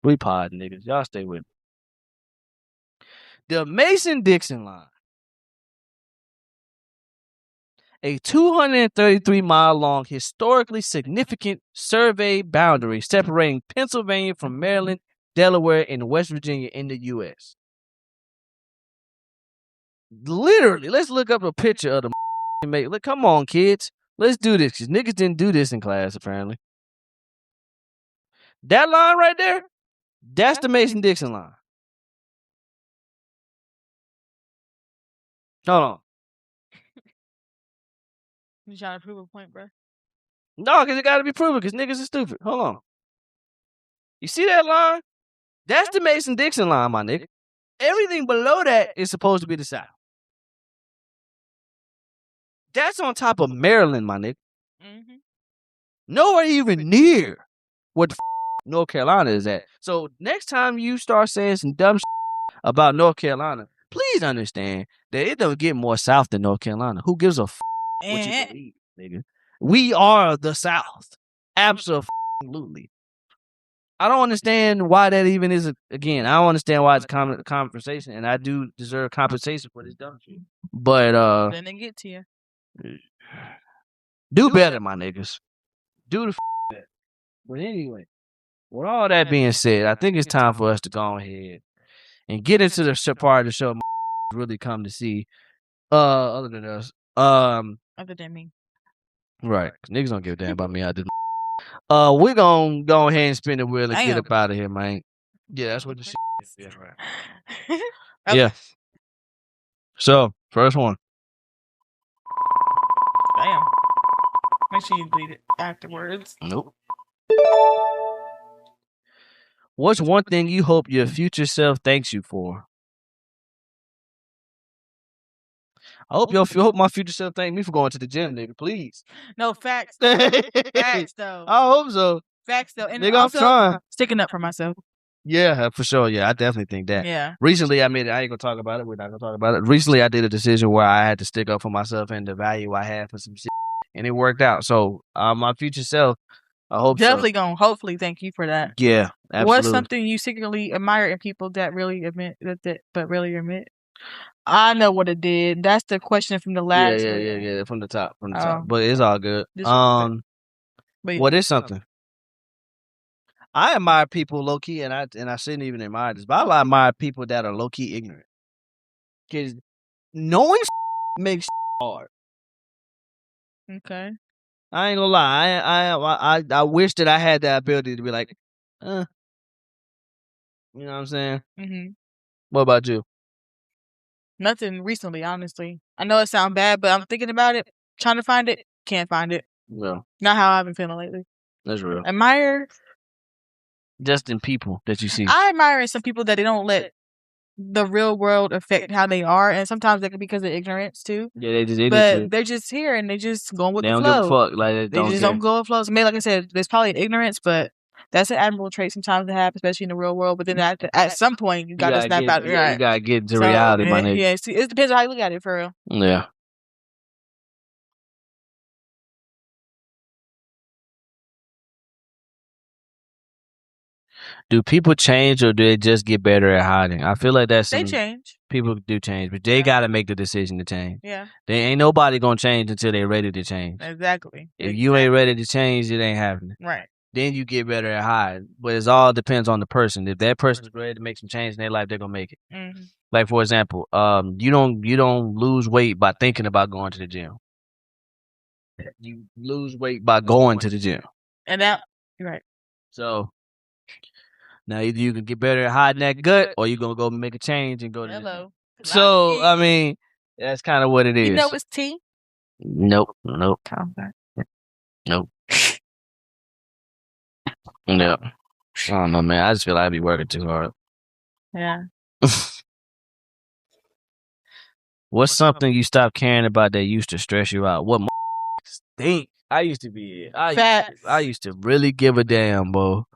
We podding, niggas. Y'all stay with me. The Mason-Dixon line. A 233-mile-long, historically significant survey boundary separating Pennsylvania from Maryland, Delaware, and West Virginia in the U.S. Literally, let's look up a picture of the Look, come on, kids. Let's do this, because niggas didn't do this in class, apparently. That line right there, that's the Mason-Dixon line. Hold on. You trying to prove a point, bro? No, because it got to be proven, because niggas are stupid. Hold on. You see that line? That's the Mason-Dixon line, my nigga. Everything below that is supposed to be the South. That's on top of Maryland, my nigga. Mm-hmm. Nowhere even near what the North Carolina is at. So next time you start saying some dumb about North Carolina, please understand that it don't get more South than North Carolina. Who gives a what you believe, nigga? We are the South. Absolutely. I don't understand why that even is. Again, I don't understand why it's a conversation, and I do deserve compensation for this dumb shit. But then they get to you. Do better, my niggas. Do the better. But anyway, with all that being said, I think it's time for us to go ahead and get into the part of the show really come to see. Other than us, other than me, right? Niggas don't give a damn about me. I did. We're gonna go ahead and spin the wheel and get up out of here, man. Yeah, that's what the shit is. Yeah, right. Okay. Yeah. So, first one. Damn. Make sure you delete it afterwards. Nope. What's one thing you hope your future self thanks you for? I hope my future self thank me for going to the gym, nigga. Please. No, facts. Facts, though. I hope so. Facts, though. And nigga, also, I'm trying. Sticking up for myself. Yeah, for sure. Yeah, I definitely think that. Yeah. Recently, I ain't gonna talk about it. We're not gonna talk about it. Recently, I did a decision where I had to stick up for myself and the value I had for some shit, and it worked out. So, my future self, I hope definitely gonna hopefully thank you for that. Yeah, absolutely. What's something you secretly admire in people that really admit but really admit? I know what it did. That's the question from the last. Yeah. From the top, But it's all good. What is something? I admire people low key, and I shouldn't even admire this, but I admire people that are low key ignorant. Because knowing makes hard. Okay. I ain't gonna lie. I wish that I had that ability to be like, you know what I'm saying? Mm-hmm. What about you? Nothing recently, honestly. I know it sounds bad, but I'm thinking about it, trying to find it, can't find it. Well, not how I've been feeling lately. That's real. Admire. Just in people that you see. I admire some people that they don't let the real world affect how they are, and sometimes that could be because of ignorance too. Yeah, they're just here and they just going with the flow. They don't give a fuck. Like they just don't go with flow. So maybe, like I said, there's probably an ignorance, but that's an admirable trait sometimes to have, especially in the real world. But then at some point, you gotta snap out. Yeah, you gotta get to reality, my nigga. Yeah, it depends on how you look at it, for real. Yeah. Do people change or do they just get better at hiding? I feel like they change. People do change, but they gotta make the decision to change. Yeah. They ain't nobody gonna change until they're ready to change. Exactly. If you ain't ready to change, it ain't happening. Right. Then you get better at hiding. But it all depends on the person. If that person's ready to make some change in their life, they're gonna make it. Mm-hmm. Like, for example, you don't lose weight by thinking about going to the gym. You lose weight by going to the gym. And that, you're right. So now either you can get better at hiding that gut, or you're gonna go make a change and go to the gym. So I mean, that's kind of what it is. You know it's tea? Nope. Nope. No. I don't know, man. I just feel like I be working too hard. Yeah. What's something you stopped caring about that used to stress you out? What think? I used to be I used to really give a damn, bro,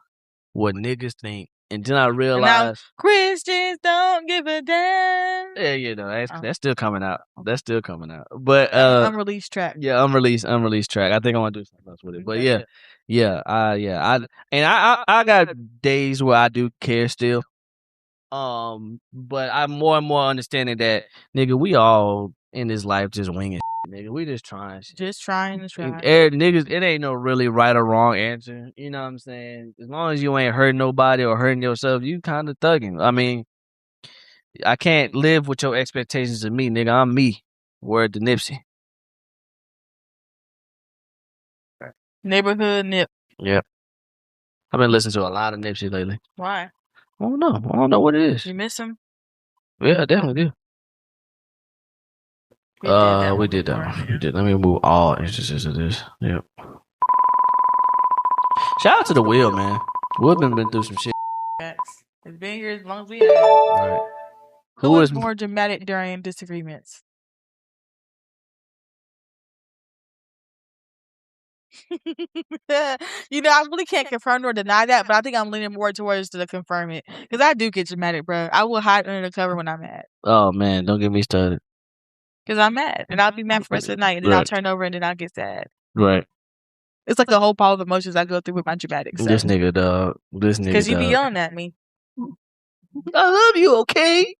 what niggas think And then I realized Christians don't give a damn. Yeah, you know, that's still coming out. That's still coming out. But unreleased track. Yeah, unreleased track. I think I want to do something else with it. But I got days where I do care still. But I'm more and more understanding that, nigga, we all in this life just winging shit, nigga. We just trying shit. Just trying to try. Niggas, it ain't no really right or wrong answer. You know what I'm saying? As long as you ain't hurting nobody or hurting yourself, you kind of thugging. I mean, I can't live with your expectations of me, nigga. I'm me. Word to Nipsey. Neighborhood Nip. Yep. I've been listening to a lot of Nipsey lately. Why? I don't know. I don't know what it is. You miss him? Yeah, I definitely do. We did that one. We did. Let me move all instances of this. Yep. Shout out to the Will, man. Will been through some shit. It's been here as long as we have. Right. Who was more dramatic during disagreements? You know, I really can't confirm nor deny that, but I think I'm leaning more towards to confirm it. Because I do get dramatic, bro. I will hide under the cover when I'm mad. Oh, man. Don't get me started. Because I'm mad. And I'll be mad for the rest of the night. And then I'll turn over and then I'll get sad. Right. It's like the whole pile of emotions I go through with my dramatic stuff. This nigga, dog. This nigga, because you be yelling at me. I love you, okay?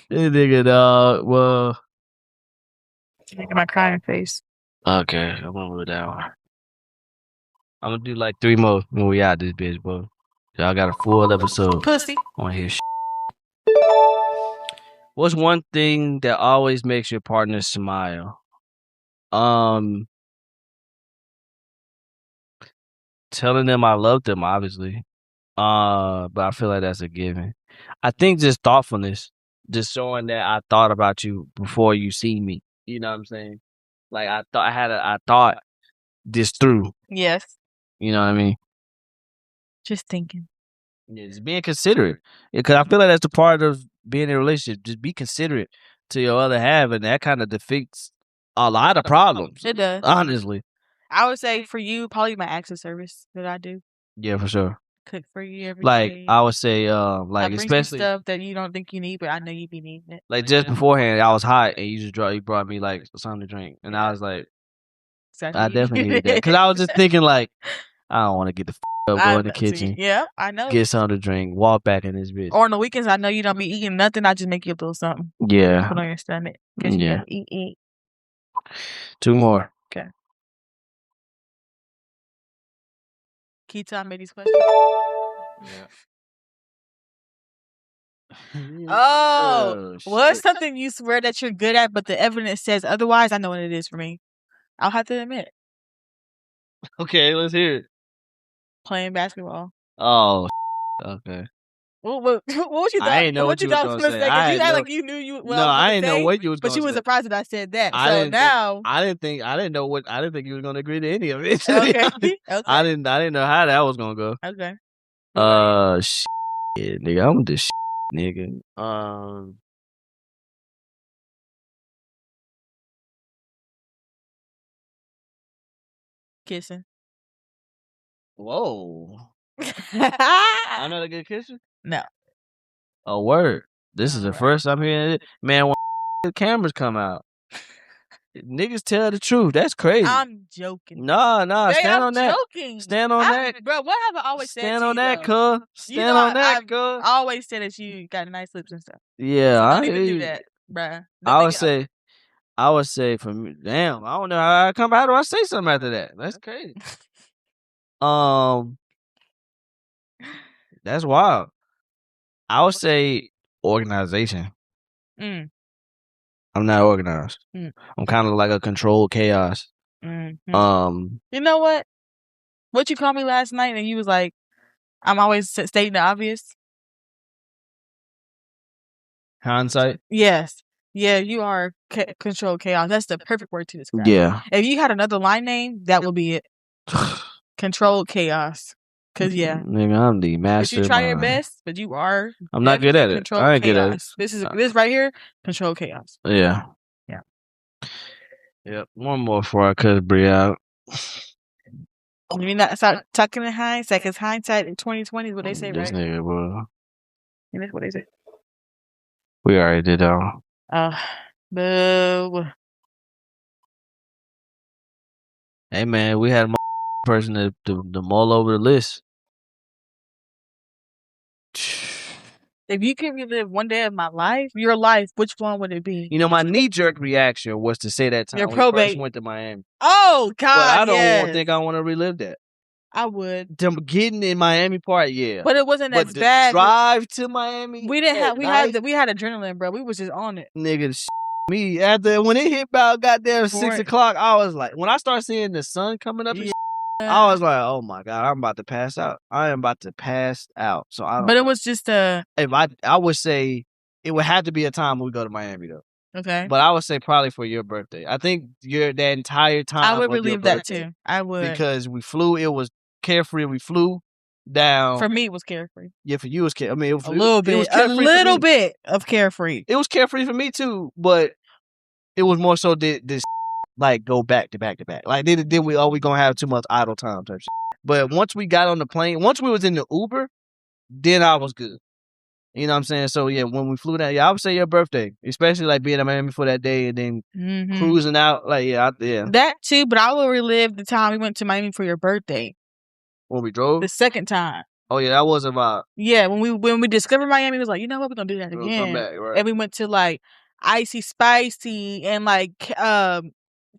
This nigga, dog. Well. Look at my crying face. Okay, I'm gonna move that one. I'm gonna do like 3 more when we out this bitch, bro. Y'all got a full episode. Pussy. I wanna hear shit. What's one thing that always makes your partner smile? Telling them I love them, obviously. But I feel like that's a given. I think just thoughtfulness, just showing that I thought about you before you see me. You know what I'm saying? Like I thought this through. Yes. You know what I mean? Just thinking. Yeah, just being considerate. Because I feel like that's the part of being in a relationship. Just be considerate to your other half, and that kind of defeats a lot of problems. It does. Honestly. I would say for you, probably my acts of service that I do. Yeah, for sure. Cook for you every like, day. I would say, I bring especially stuff that you don't think you need, but I know you be needing it. Like just beforehand, I was hot, and you brought me like something to drink, and I was like, exactly. I definitely needed that because I was just thinking like, I don't want to get the up, go in the kitchen. Yeah, I know. Get something to drink, walk back in this bitch. Or on the weekends, I know you don't be eating nothing. I just make you a little something. Yeah. Put on your stomach because you gotta eat. 2 more. Okay. Can you tell I made these questions? Yeah. Oh, what's something you swear that you're good at, but the evidence says otherwise? I know what it is for me. I'll have to admit. Okay, let's hear it. Playing basketball. Oh, okay. What was you thought? I didn't know what you was gonna say. You had like you knew you. Well, no, I didn't know what you was. But you was surprised that I said that. I didn't think you were gonna agree to any of it. Okay. Okay. I didn't know how that was gonna go. Okay. Shit, nigga, I'm the shit, nigga. Kissing. Whoa. I'm not a good kisser? No. Oh, word. This is the first I'm hearing it. Man, when the cameras come out, niggas tell the truth. That's crazy. I'm joking. Nah. Stand on that. Joking. Stand on that. Bro, what have I always said Stand to on you, that, though? cuz. Stand on that, cuz. I always say that you got nice lips and stuff. Yeah, so I don't even do that, bruh. I would say for me, damn, I don't know how do I say something after that? That's crazy. That's wild. I would say organization. I'm not organized. I'm kind of like a controlled chaos. Mm-hmm. You know what? What you called me last night and you was like, I'm always stating the obvious. Hindsight? Yes. Yeah, you are controlled chaos. That's the perfect word to describe. Yeah. If you had another line name, that would be it. Controlled chaos. Cause yeah, nigga, I'm the master. But you try your best, but you are. I'm not good at it. I ain't good at it. This right here, control chaos. Yeah. Yeah. Yep. One more before I cut Bree out. You mean not start tucking in hindsight? Because hindsight in 2020 is what they say, This right? nigga, bro. And that's what they say. We already did that. Boo. Hey man, we had a person to mull over the list. If you could relive one day of my life, your life, which one would it be? You know, my knee-jerk reaction was to say that time Your when we first probate. went to Miami. Oh But I God, don't think I want to relive that. I would. The getting in Miami part, yeah. But it wasn't But as the bad. drive to Miami, We didn't at have. night, We had adrenaline, bro. We was just on it. nigga, me after when it hit about goddamn For 6 it. o'clock, I was like, when I started seeing the sun coming up, and I was like, oh my God, I'm about to pass out. I am about to pass out. So I don't. But it was just if I would say it would have to be a time when we go to Miami though. okay. But I would say probably for your birthday. I think that entire time. I would of your relive that birthday, too. I would. because we flew. It was carefree. We flew down. For me, it was carefree. Yeah, for you it was carefree. I mean, A little bit. It was A little bit of carefree. It was carefree for me too, but it was more so this like go back to back to back. Like then we gonna have too much idle time type shit. But once we got on the plane, once we was in the Uber, then I was good. You know what I'm saying? So yeah, when we flew down, yeah, I would say your birthday, especially like being in Miami for that day and then cruising out. Like yeah. That too, but I will relive the time we went to Miami for your birthday. When we drove the second time. Oh yeah, that was a vibe. Yeah, when we discovered Miami, it was like, you know what, we're gonna do that again. Come back, right. And we went to like Icy Spicy and like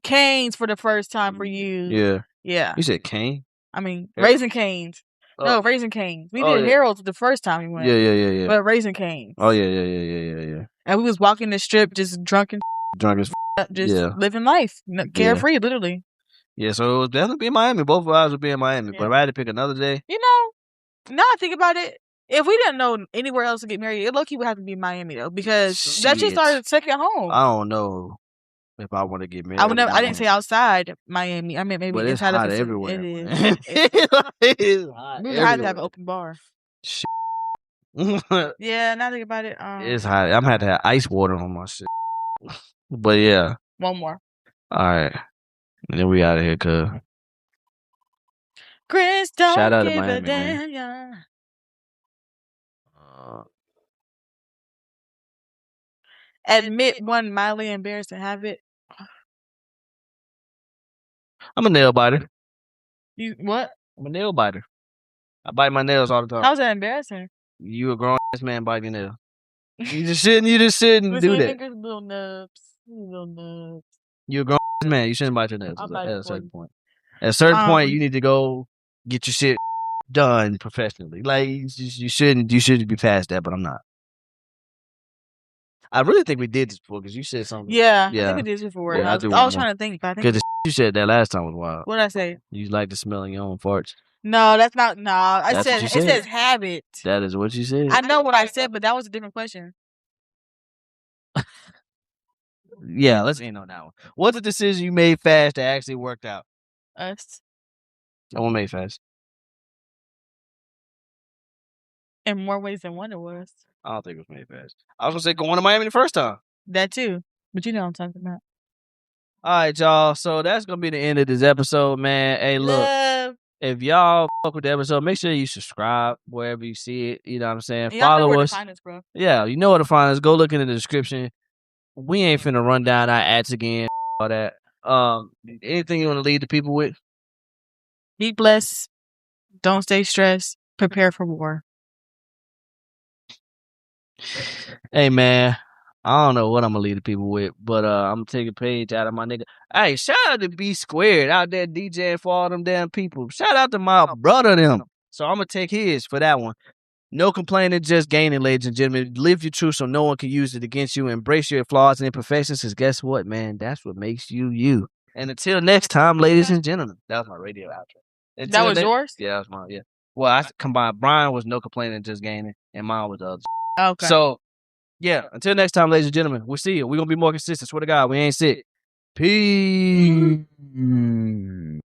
Cane's for the first time for you. Yeah. Yeah. You said Cane? I mean, Raising Cane's. No, Raising Cane's. We did Harold's the first time we went. Yeah. But Raising Cane's. Oh yeah. And we was walking the strip just drunk as just living life. Carefree, literally. Yeah, so it was definitely be in Miami. Both of us would be in Miami. Yeah. But if I had to pick another day. You know, now I think about it, if we didn't know anywhere else to get married, it low-key would have to be Miami though, because that's just our second home. I don't know if I want to get married. I didn't say outside Miami. I mean maybe but inside hot of everywhere. It is. It is hot. We would have to have an open bar. Shit. Yeah, now think about it. It's hot. I'm gonna have to have ice water on my shit. But yeah. One more. All right. And then we out of here, cuz. Chris, don't shout out give to Miami, a damn, yeah. Admit one mildly embarrassing habit. I'm a nail biter. You what? I'm a nail biter. I bite my nails all the time. How's that embarrassing? You a grown ass man biting your nails. You just shouldn't do that. Little nubs. You a grown ass man. You shouldn't bite your nails at a certain point. At a certain point, you need to go get your shit done professionally. Like you shouldn't be past that, but I'm not. I really think we did this before because you said something. Yeah, I think we did this before. Yeah, I was trying to think. Because the you said that last time was wild. What did I say? You like the smell of your own farts. No, that's not. No, I said it says habit. That is what you said. I know what I said, but that was a different question. Yeah, let's end on that one. What's the decision you made fast that actually worked out? Us. I want made fast. In more ways than one it was. I don't think it was made fast. I was gonna say going to Miami the first time. That too. But you know what I'm talking about. All right, y'all. So that's gonna be the end of this episode, man. Hey, look. If y'all fuck with the episode, make sure you subscribe wherever you see it. You know what I'm saying? And follow know where us. To find us, bro. Yeah, you know where to find us. Go look in the description. We ain't finna run down our ads again. All that. Anything you want to lead the people with? Be blessed. Don't stay stressed. Prepare for war. Hey man, I don't know what I'm gonna lead the people with, but I'm gonna take a page out of my nigga. Hey, shout out to B Squared out there DJing for all them damn people. Shout out to my brother them. So I'm gonna take his for that one. No complaining, just gaining, ladies and gentlemen. Live your truth so no one can use it against you. Embrace your flaws and imperfections, because guess what, man? That's what makes you you. And until next time, ladies and gentlemen. That was my radio outro. That was yours? Yeah, that was mine, yeah. Well, I combined. Brian was no complaining, just gaining, and mine was the other. Okay. So, yeah, until next time, ladies and gentlemen, we'll see you. We're going to be more consistent. Swear to God, we ain't sick. Peace.